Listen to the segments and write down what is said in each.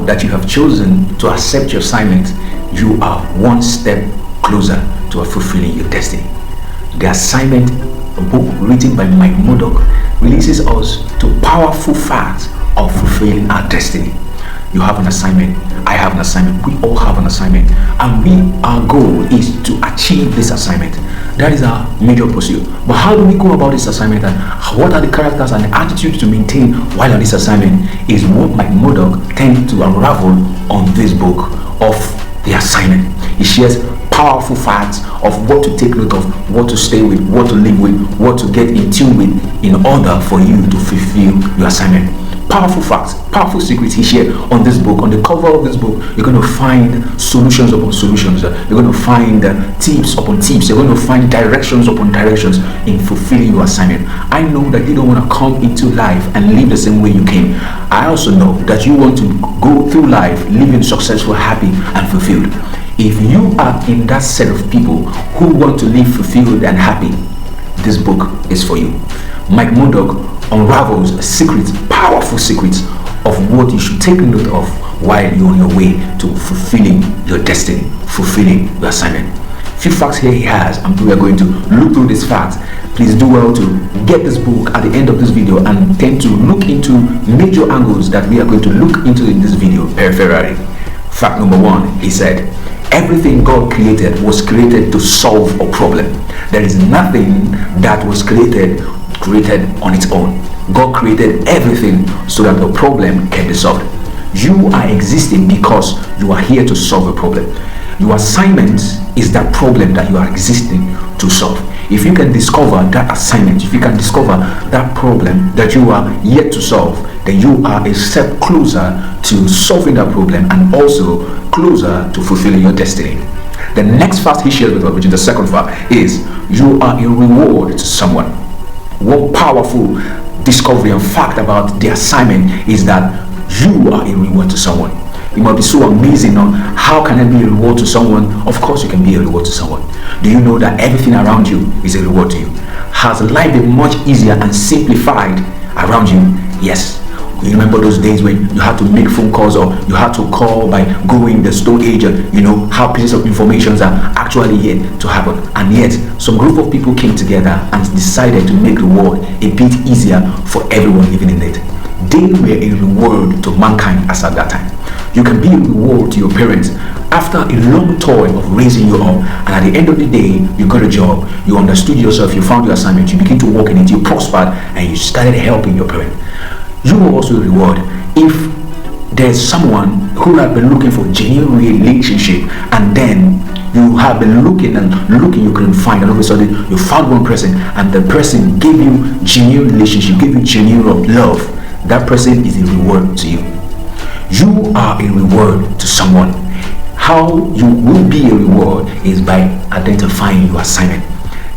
that you have chosen to accept your assignment, you are one step closer to fulfilling your destiny. The assignment, a book written by Mike Murdock, releases us to powerful facts of fulfilling our destiny. You have an assignment, I have an assignment, we all have an assignment, and our goal is to achieve this assignment. That is our major pursuit. But how do we go about this assignment, and what are the characters and the attitudes to maintain while on this assignment is what Mike Murdock tends to unravel on this book of the assignment. He shares powerful facts of what to take note of, what to stay with, what to live with, what to get in tune with in order for you to fulfill your assignment. Powerful facts, powerful secrets he shared on this book. On the cover of this book, you're going to find solutions upon solutions. You're going to find tips upon tips. You're going to find directions upon directions in fulfilling your assignment. I know that you don't want to come into life and live the same way you came. I also know that you want to go through life living successful, happy, and fulfilled. If you are in that set of people who want to live fulfilled and happy, this book is for you. Mike Murdock unravels secrets, powerful secrets of what you should take note of while you're on your way to fulfilling your destiny, fulfilling your assignment. Few facts here he has, and we are going to look through these facts. Please do well to get this book at the end of this video and tend to look into major angles that we are going to look into in this video peripherally. Fact number 1, he said, everything God created was created to solve a problem. There is nothing that was created on its own. God created everything so that the problem can be solved. You are existing because you are here to solve a problem. Your assignment is that problem that you are existing to solve. If you can discover that assignment, if you can discover that problem that you are yet to solve, then you are a step closer to solving that problem and also closer to fulfilling your destiny. The next fact he shares with us, which is the second fact, is you are a reward to someone. One powerful discovery and fact about the assignment is that you are a reward to someone. It might be so amazing on how can I be a reward to someone? Of course you can be a reward to someone. Do you know that everything around you is a reward to you? Has life been much easier and simplified around you? Yes. You remember those days when you had to make phone calls, or you had to call by going the Stone Age, how pieces of information are actually yet to happen. And yet, some group of people came together and decided to make the world a bit easier for everyone living in it. They were a reward to mankind as at that time. You can be a reward to your parents after a long toil of raising you up, and at the end of the day, you got a job, you understood yourself, you found your assignment, you begin to work in it, you prospered, and you started helping your parents. You will also reward if there's someone who have been looking for genuine relationship, and then you have been looking and looking, you couldn't find, and all of a sudden you found one person, and the person gave you genuine relationship, gave you genuine love. That person is a reward to you. You are a reward to someone. How you will be a reward is by identifying your assignment,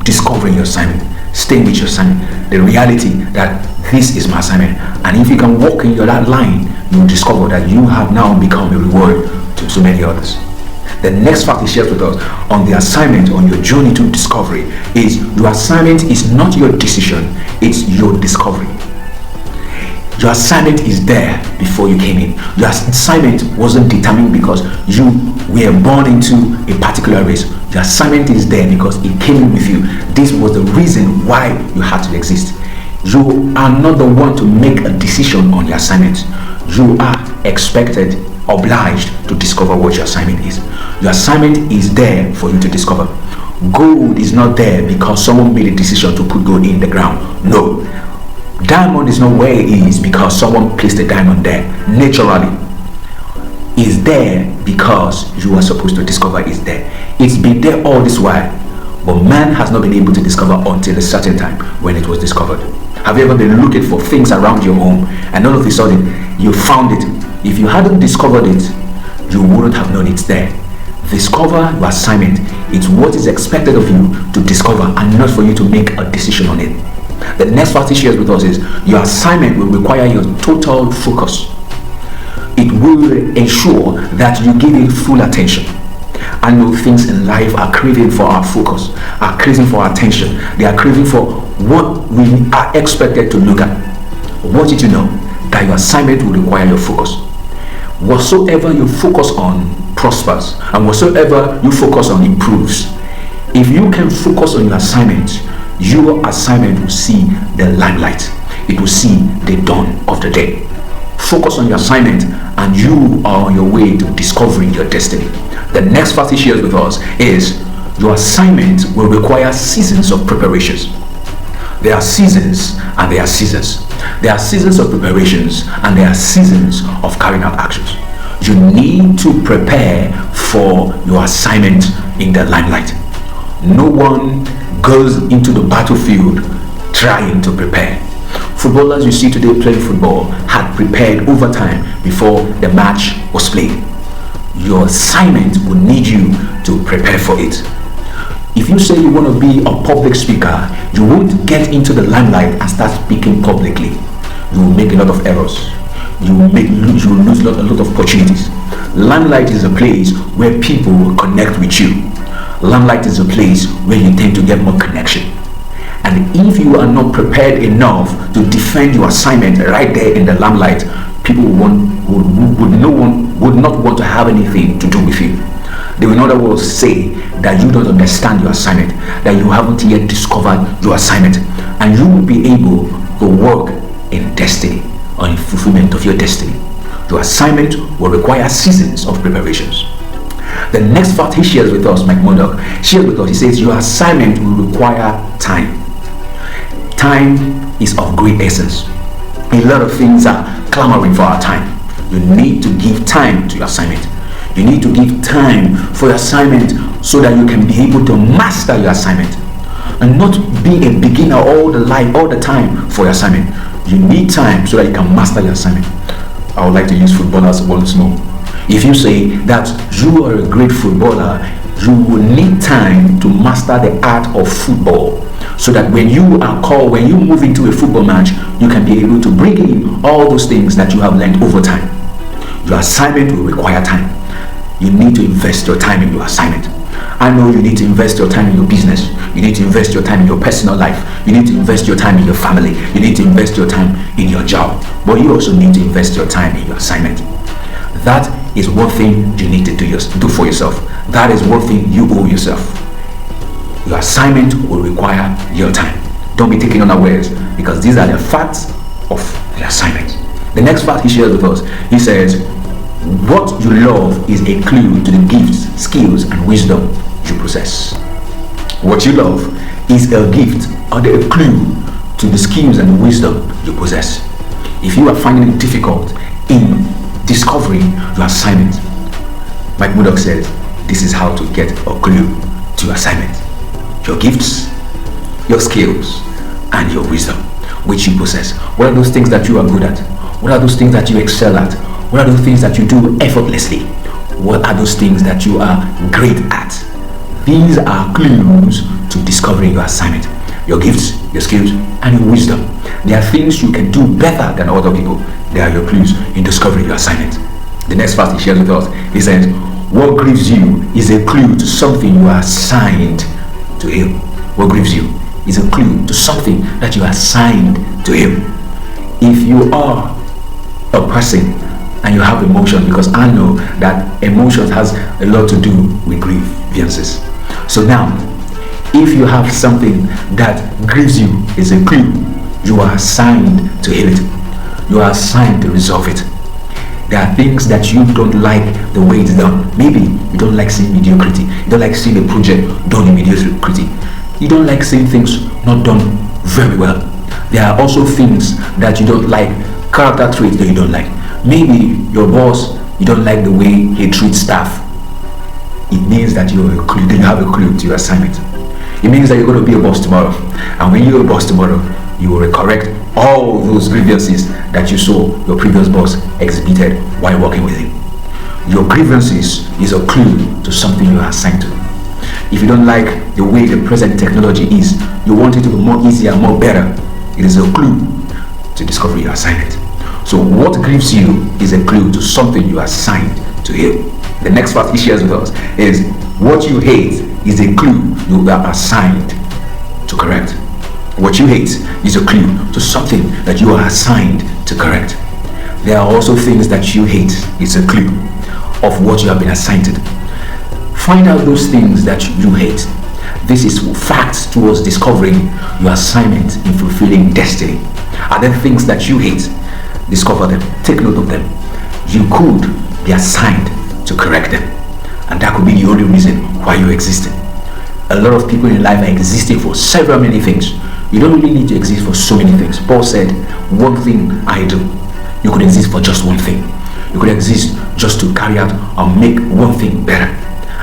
discovering your assignment, staying with your assignment, the reality that this is my assignment. And if you can walk in that line, you will discover that you have now become a reward to so many others. The next fact he shares with us on the assignment, on your journey to discovery, is your assignment is not your decision, it's your discovery. Your assignment is there before you came in. Your assignment wasn't determined because you were born into a particular race. Your assignment is there because it came in with you. This was the reason why you had to exist. You are not the one to make a decision on your assignment. You are expected, obliged to discover what your assignment is. Your assignment is there for you to discover. Gold is not there because someone made a decision to put gold in the ground. No. Diamond is not where it is because someone placed a diamond there naturally. It's there because you are supposed to discover it's there. It's been there all this while, but man has not been able to discover until a certain time when it was discovered. Have you ever been looking for things around your home and all of a sudden you found it? If you hadn't discovered it, you wouldn't have known it's there. Discover your assignment. It's what is expected of you to discover and not for you to make a decision on it. The next fact he shares with us is your assignment will require your total focus. It will ensure that you give it full attention. I know things in life are craving for our focus, are craving for our attention. They are craving for what we are expected to look at. I want you to know that your assignment will require your focus. Whatsoever you focus on prospers, and whatsoever you focus on improves. If you can focus on your assignment, your assignment will see the limelight. It will see the dawn of the day. Focus on your assignment and you are on your way to discovering your destiny. The next fact he shares with us is your assignment will require seasons of preparations. There are seasons and there are seasons. There are seasons of preparations and there are seasons of carrying out actions. You need to prepare for your assignment in the limelight. No one goes into the battlefield trying to prepare. Footballers you see today playing football had prepared over time before the match was played. Your assignment will need you to prepare for it. If you say you want to be a public speaker, you won't get into the limelight and start speaking publicly. You will make a lot of errors. You will lose a lot of opportunities. Limelight is a place where people will connect with you. Limelight is a place where you tend to get more connection. And if you are not prepared enough to defend your assignment right there in the limelight, people would not want to have anything to do with you. They will in other words say that you don't understand your assignment, that you haven't yet discovered your assignment, and you will be able to work in destiny or in fulfillment of your destiny. Your assignment will require seasons of preparations. The next fact he shares with us, Mike Murdock, he says your assignment will require time. Time is of great essence. A lot of things are clamoring for our time. You need to give time to your assignment. You need to give time for your assignment so that you can be able to master your assignment and not be a beginner all the time for your assignment. You need time so that you can master your assignment. I would like to use footballers once more. If you say that you are a great footballer, you will need time to master the art of football so that when you move into a football match, you can be able to bring in all those things that you have learned over time. Your assignment will require time. You need to invest your time in your assignment. I know you need to invest your time in your business. You need to invest your time in your personal life. You need to invest your time in your family. You need to invest your time in your job. But you also need to invest your time in your assignment. That is one thing you need to do for yourself. That is one thing you owe yourself. Your assignment will require your time. Don't be taken unawares, because these are the facts of the assignment. The next fact he shares with us, he says, what you love is a clue to the gifts, skills, and wisdom you possess. What you love is a gift or a clue to the skills and wisdom you possess. If you are finding it difficult in discovering your assignment, Mike Murdock said, this is how to get a clue to your assignment. Your gifts, your skills, and your wisdom, which you possess. What are those things that you are good at? What are those things that you excel at? What are those things that you do effortlessly? What are those things that you are great at? These are clues to discovering your assignment. Your gifts, your skills, and your wisdom. They are things you can do better than other people. They are your clues in discovering your assignment. The next verse he shares with us, he says, what grieves you is a clue to something you are assigned to him. What grieves you is a clue to something that you are assigned to him. If you are a person and you have emotions, because I know that emotions has a lot to do with grievances. So now, if you have something that grieves you, is a clue, you are assigned to heal it. You are assigned to resolve it. There are things that you don't like the way it's done. Maybe you don't like seeing mediocrity. You don't like seeing a project done in mediocrity. You don't like seeing things not done very well. There are also things that you don't like, character traits that you don't like. Maybe your boss, you don't like the way he treats staff. It means that you have a clue to your assignment. It means that you're going to be a boss tomorrow. And when you're a boss tomorrow, you will correct all those grievances that you saw your previous boss exhibited while working with him. Your grievances is a clue to something you are assigned to. If you don't like the way the present technology is, you want it to be more easier, more better, it is a clue to discover your assignment. So what grieves you is a clue to something you are assigned to heal. The next part he shares with us is what you hate is a clue you are assigned to correct. What you hate is a clue to something that you are assigned to correct. There are also things that you hate. It's a clue of what you have been assigned to do. Find out those things that you hate. This is facts towards discovering your assignment in fulfilling destiny. Are there things that you hate? Discover them. Take note of them. You could be assigned to correct them. And that could be the only reason why you're existing. A lot of people in life are existing for several many things. You don't really need to exist for so many things. Paul said, one thing I do. You could exist for just one thing. You could exist just to carry out or make one thing better.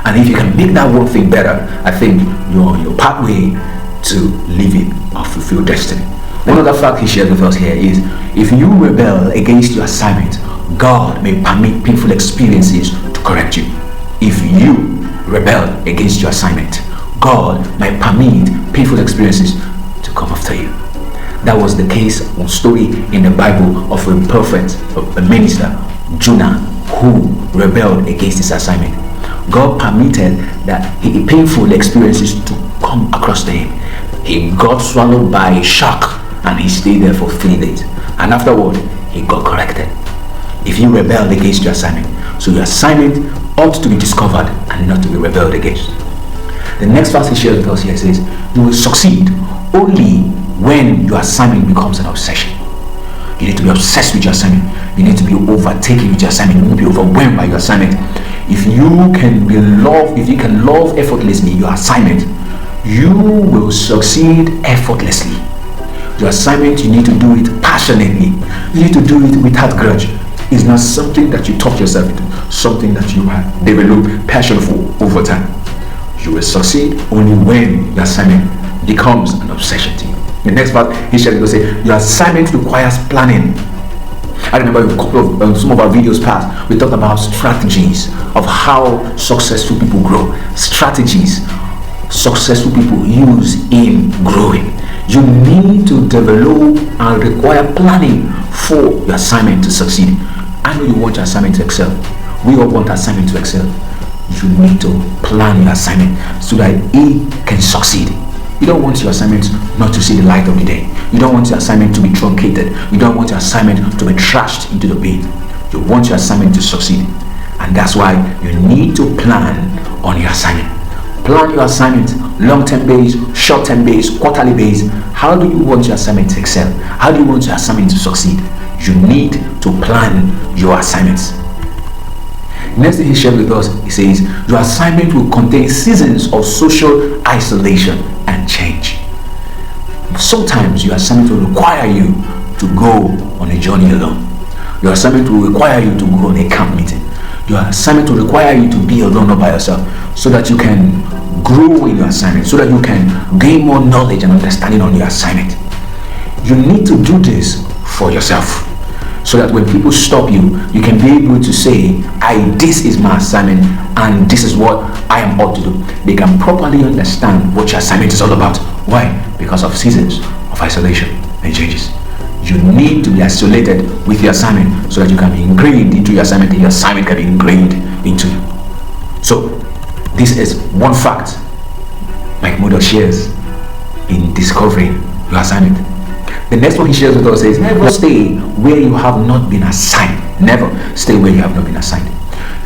And if you can make that one thing better, I think you're on your pathway to living or fulfill destiny. One other fact he shared with us here is, if you rebel against your assignment, God may permit painful experiences to correct you. If you rebel against your assignment, God might permit painful experiences to come after you. That was the case, one story in the Bible of a prophet, a minister, Jonah, who rebelled against his assignment. God permitted that painful experiences to come across to him. He got swallowed by a shark and he stayed there for 3 days. And afterward, he got corrected. If you rebel against your assignment, so your assignment ought to be discovered and not to be rebelled against. The next verse he shares with us here says, you will succeed only when your assignment becomes an obsession. You need to be obsessed with your assignment. You need to be overtaken with your assignment. You need to be overwhelmed by your assignment. If you can love effortlessly your assignment, you will succeed effortlessly. Your assignment, you need to do it passionately. You need to do it without grudge. It's not something that you talk yourself into, something that you have developed passion for over time. You will succeed only when your assignment becomes an obsession to you. The next part, he shared to say, your assignment requires planning. I remember a couple of some of our videos past, we talked about strategies of how successful people grow. Strategies successful people use in growing. You need to develop and require planning for your assignment to succeed. I know you want your assignment to excel. We all want our assignment to excel. You need to plan your assignment so that it can succeed. You don't want your assignment not to see the light of the day. You don't want your assignment to be truncated. You don't want your assignment to be trashed into the bin. You want your assignment to succeed. And that's why you need to plan on your assignment. Plan your assignment, long-term base, short-term base, quarterly base. How do you want your assignment to excel? How do you want your assignment to succeed? You need to plan your assignments. Next thing he shared with us, he says, your assignment will contain seasons of social isolation and change. Sometimes your assignment will require you to go on a journey alone. Your assignment will require you to go on a camp meeting. Your assignment will require you to be alone or by yourself so that you can grow in your assignment, so that you can gain more knowledge and understanding on your assignment. You need to do this for yourself, so that when people stop you, you can be able to say, this is my assignment and this is what I am ought to do. They can properly understand what your assignment is all about. Why? Because of seasons of isolation and changes. You need to be isolated with your assignment so that you can be ingrained into your assignment and your assignment can be ingrained into you. So, this is one fact Mike Murdock shares in discovering your assignment. The next one he shares with us is, never stay where you have not been assigned. Never stay where you have not been assigned.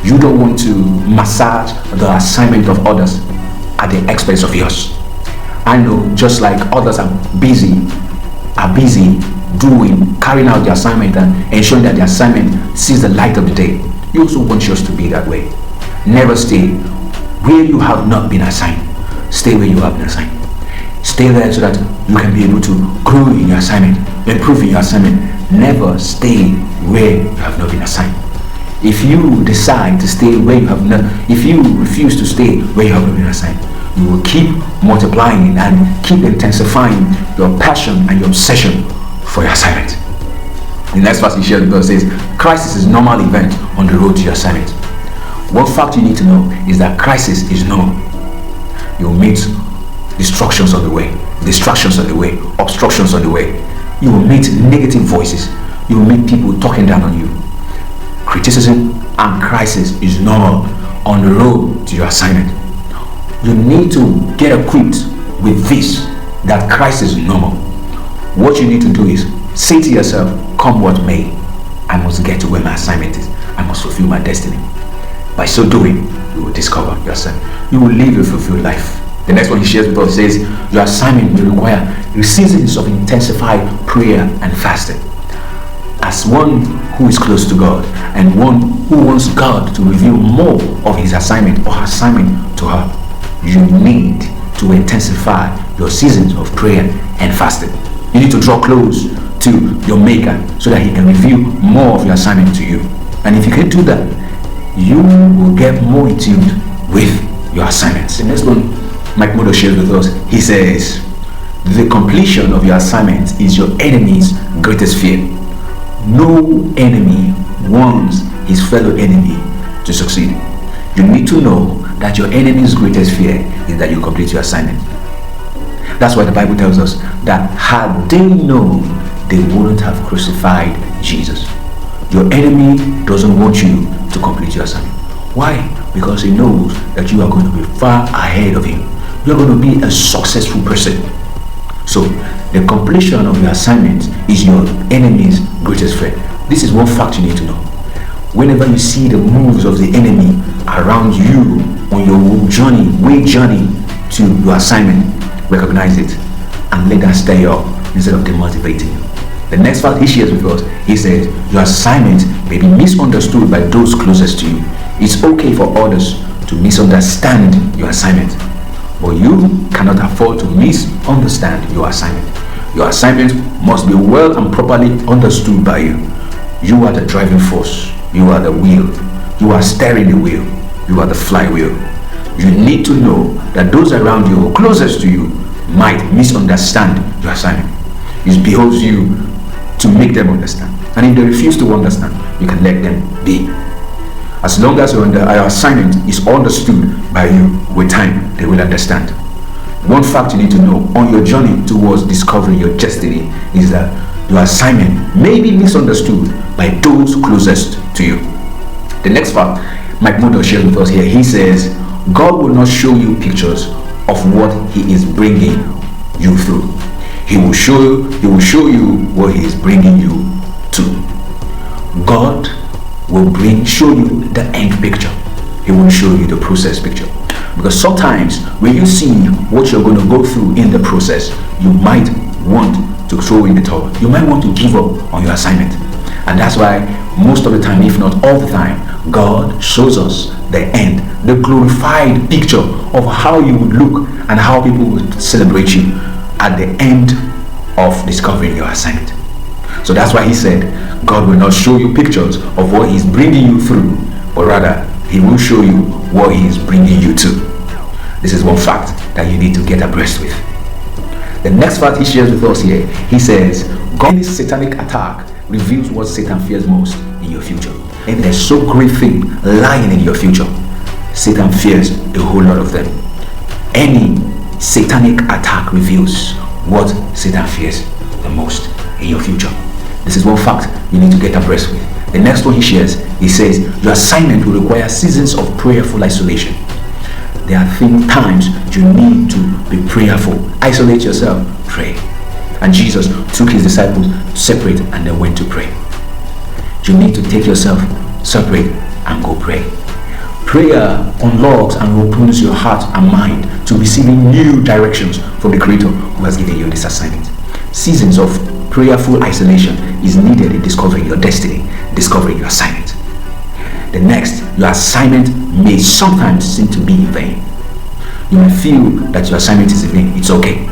You don't want to massage the assignment of others at the expense of yours. I know, just like others are busy carrying out the assignment and ensuring that the assignment sees the light of the day, you also want yours to be that way. Never stay where you have not been assigned. Stay where you have been assigned. Stay there so that you can be able to grow in your assignment, improve in your assignment. Never stay where you have not been assigned. If you decide to stay where you have not, if you refuse to stay where you have not been assigned, you will keep multiplying and keep intensifying your passion and your obsession for your assignment. The next verse he shared with us says, crisis is a normal event on the road to your assignment. One fact you need to know is that crisis is normal. You'll meet distractions on the way, obstructions on the way. You will meet negative voices. You will meet people talking down on you. Criticism and crisis is normal on the road to your assignment. You need to get equipped with this, that crisis is normal. What you need to do is say to yourself, come what may, I must get to where my assignment is. I must fulfill my destiny. By so doing, you will discover yourself. You will live a fulfilled life. The next one he shares with us says, your assignment may require seasons of intensified prayer and fasting. As one who is close to God and one who wants God to reveal more of his assignment or her assignment to her, you need to intensify your seasons of prayer and fasting. You need to draw close to your maker so that he can reveal more of your assignment to you. And if you can do that, you will get more in tune with your assignments. The next one Mike Modo shares with us, he says, the completion of your assignment is your enemy's greatest fear. No enemy wants his fellow enemy to succeed. You need to know that your enemy's greatest fear is that you complete your assignment. That's why the Bible tells us that had they known, they wouldn't have crucified Jesus. Your enemy doesn't want you to complete your assignment. Why? Because he knows that you are going to be far ahead of him. You're going to be a successful person. So the completion of your assignment is your enemy's greatest threat. This is one fact you need to know. Whenever you see the moves of the enemy around you on your journey to your assignment, recognize it and let that stir you up instead of demotivating you. The next fact he shares with us, he says, your assignment may be misunderstood by those closest to you. It's okay for others to misunderstand your assignment, but you cannot afford to misunderstand your assignment. Your assignment must be well and properly understood by you. You are the driving force. You are the wheel. You are steering the wheel. You are the flywheel. You need to know that those around you or closest to you might misunderstand your assignment. It behoves you to make them understand. And if they refuse to understand, you can let them be. As long as your assignment is understood by you, with time, they will understand. One fact you need to know on your journey towards discovering your destiny is that your assignment may be misunderstood by those closest to you. The next fact Mike Modo shares with us here, he says, God will not show you pictures of what he is bringing you through. He will show you what he is bringing you to. God will show you the end picture. He will show you the process picture. Because sometimes when you see what you're going to go through in the process, you might want to throw in the towel. You might want to give up on your assignment. And that's why most of the time, if not all the time, God shows us the end, the glorified picture of how you would look and how people would celebrate you at the end of discovering your assignment. So that's why he said, God will not show you pictures of what he's bringing you through, but rather he will show you what he is bringing you to. This is one fact that you need to get abreast with. The next fact he shares with us here, he says, God's satanic attack reveals what Satan fears most in your future. And there's so great thing lying in your future. Satan fears a whole lot of them. Any satanic attack reveals what Satan fears the most in your future. This is one fact you need to get abreast with. The next one he shares, he says, your assignment will require seasons of prayerful isolation. There are times you need to be prayerful. Isolate yourself, pray. And Jesus took his disciples separate and then went to pray. You need to take yourself separate and go pray. Prayer unlocks and opens your heart and mind to receiving new directions from the Creator who has given you this assignment. Seasons of prayerful isolation is needed in discovering your destiny, discovering your assignment. The next, your assignment may sometimes seem to be in vain. You may feel that your assignment is in vain. It's okay.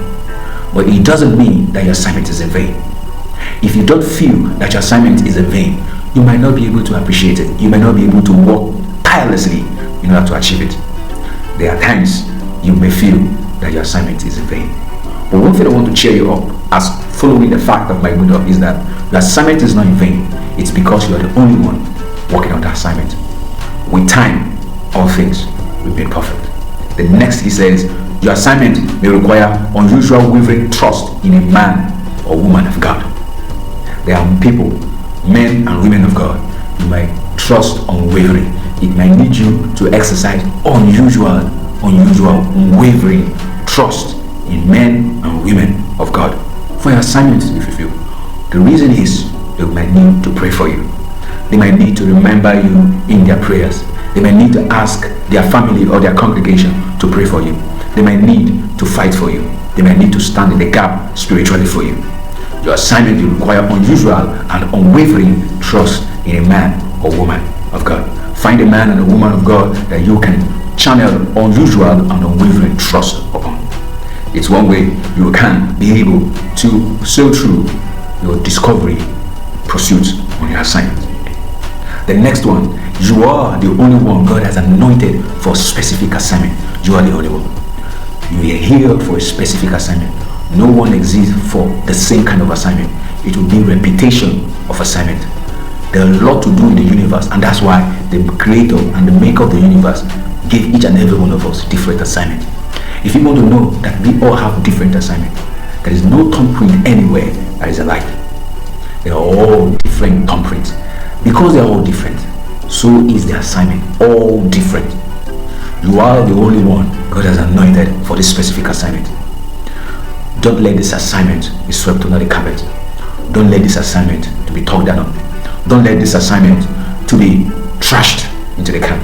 But it doesn't mean that your assignment is in vain. If you don't feel that your assignment is in vain, you might not be able to appreciate it. You might not be able to work tirelessly in order to achieve it. There are times you may feel that your assignment is in vain. But one thing I want to cheer you up as following the fact of my good up is that the assignment is not in vain. It's because you are the only one working on the assignment. With time, all things will be perfect. The next he says, your assignment may require unusual wavering trust in a man or woman of God. There are people, men and women of God, you might trust unwavering. It might need you to exercise unusual, unwavering trust in men and women of God for your assignment to be fulfilled. The reason is they might need to pray for you. They might need to remember you in their prayers. They might need to ask their family or their congregation to pray for you. They might need to fight for you. They might need to stand in the gap spiritually for you. Your assignment will require unusual and unwavering trust in a man or woman of God. Find a man and a woman of God that you can channel unusual and unwavering trust upon. It's one way you can be able to sail through your discovery pursuits on your assignment. The next one, you are the only one God has anointed for a specific assignment. You are the only one. You are here for a specific assignment. No one exists for the same kind of assignment. It will be repetition of assignment. There are a lot to do in the universe, and that's why the creator and the maker of the universe gave each and every one of us different assignments. If you want to know that we all have different assignments, there is no thumbprint anywhere that is alike. They are all different thumbprints. Because they are all different, so is the assignment all different. You are the only one God has anointed for this specific assignment. Don't let this assignment be swept under the carpet. Don't let this assignment to be talked down. Don't let this assignment to be trashed into the can.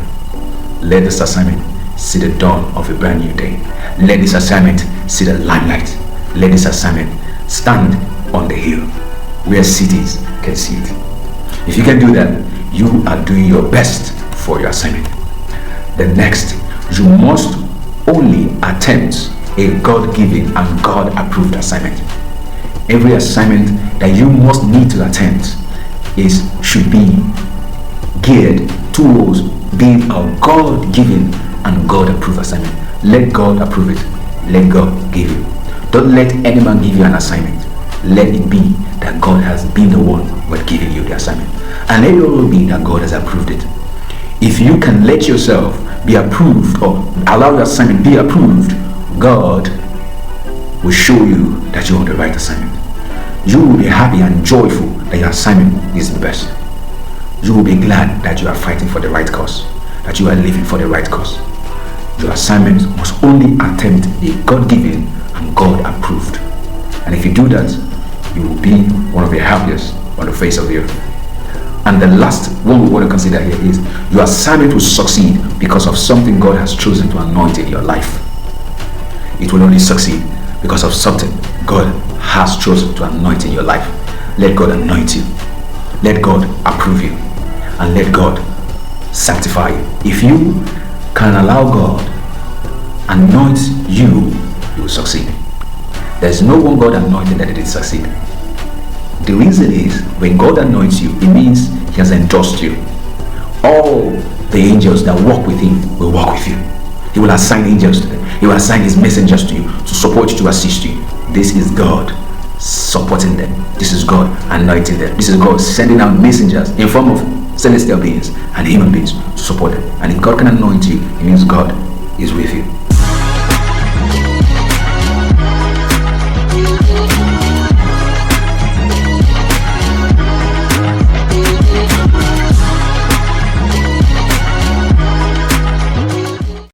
Let this assignment see the dawn of a brand new day. Let this assignment see the limelight. Let this assignment stand on the hill where cities can see it. If you can do that, you are doing your best for your assignment. The next, you must only attempt a God-given and God-approved assignment. Every assignment that you must need to attempt should be geared towards being a God-given and God-approved assignment. Let God approve it. Let God give you. Don't let any man give you an assignment. Let it be that God has been the one who has given you the assignment. And let it also be that God has approved it. If you can let yourself be approved or allow your assignment be approved, God will show you that you're on the right assignment. You will be happy and joyful that your assignment is the best. You will be glad that you are fighting for the right cause, that you are living for the right cause. Your assignment must only attempt be God-given and God-approved. And if you do that, you will be one of the happiest on the face of the earth. And the last one we want to consider here is your assignment will succeed because of something God has chosen to anoint in your life. It will only succeed because of something God has chosen to anoint in your life. Let God anoint you. Let God approve you. And let God sanctify you. If you can allow God anoint you, you will succeed. There is no one God anointed that didn't succeed. The reason is, when God anoints you, it means He has endorsed you. All the angels that walk with Him will walk with you. He will assign angels to them. He will assign His messengers to you to support you, to assist you. This is God supporting them. This is God anointing them. This is God sending out messengers in form of celestial beings and human beings to support them. And if God can anoint you, it means God is with you.